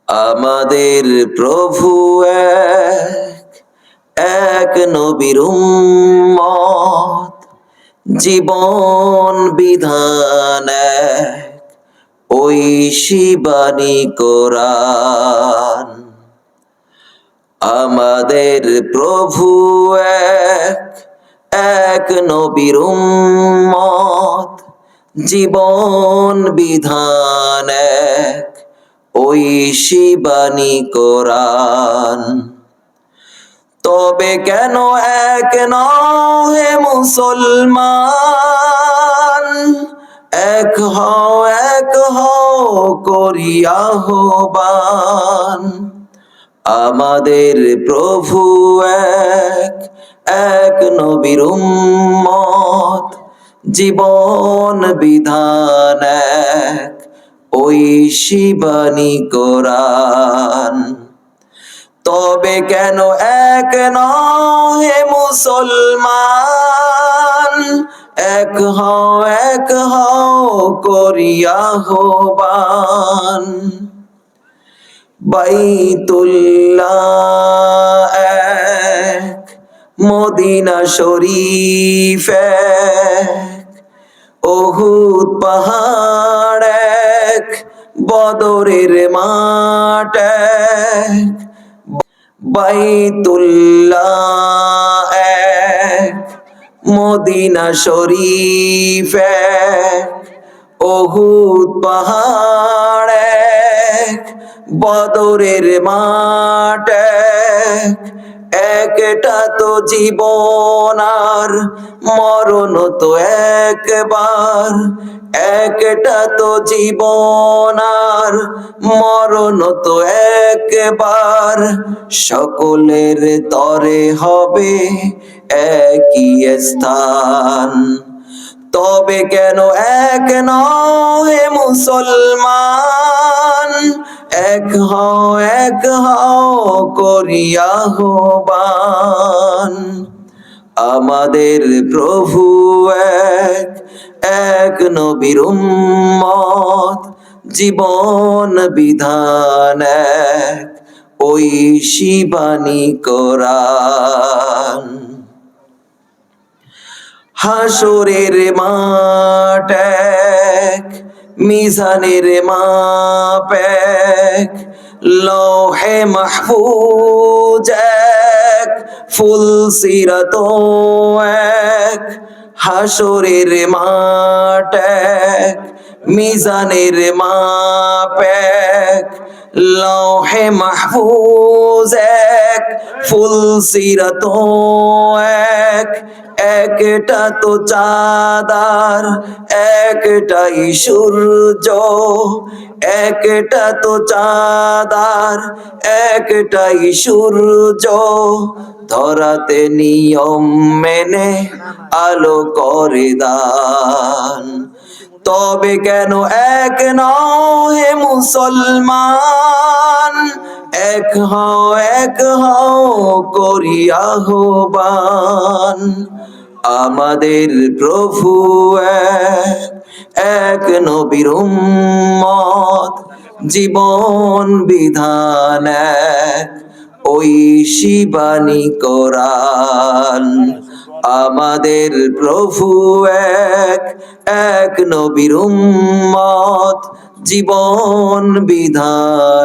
আমাদের প্রভু এক, এক নবীর উম্মত, জীবন বিধান এক, ঐশী বাণী কোরআন। আমাদের প্রভু এক, এক নবীর উম্মত, জীবন বিধান এক, ঐশী বাণী কোরআন। তবে কেন এক নও হে মুসলমান, এক হও করি আহ্বান। আমাদের প্রভু এক, এক নবীর উম্মত, জীবন বিধান এক, ঐশী বাণী কোরআন। তবে কেন এক নও হে মুসলমান, এক হও করি আহ্বান। বাইতুল্লাহ এক, মদিনা শরীফ এক, উহুদ পাহাড় এক, বদরের মাঠ এক। বাইতুল্লাহ এক, মদিনা শরীফ এক, উহুদ পাহাড় এক, বদরের মাঠ এক। একটা তো জীবন আর মরণ তো একবার, একটা তো জীবন আর মরণ তো একবার। সকলের তরে হবে একই স্থান। তবে কেন এক নও হে মুসলমান, এক হও করি আহ্বান। আমাদের প্রভু এক, এক নবীর উম্মত, জীবন বিধান এক, ঐশী বাণী কোরআন। হাসরের মাঠ এক, মিজানের মাপ এক, লৌহে মাহফুজ এক, ফুলসিরাত এক। হাসরের মাঠ এক, মিজানের মাপ এক, লৌহে মাহফুজ এক, ফুলসিরাত এক। একটা তো চাঁদার একটাই সূর্য, একটা তো চাঁদার একটাই সূর্য। ধরাতে নিয়ম মেনে আলো করে দান। তবে কেন এক নও হে মুসলমান, এক হও করি আহ্বান। আমাদের প্রভু এক, এক নবীর উম্মত, জীবন বিধান এক, ঐশী বাণী কোরআন। আমাদের প্রভু এক, এক নবীর উম্মত, জীবন বিধান।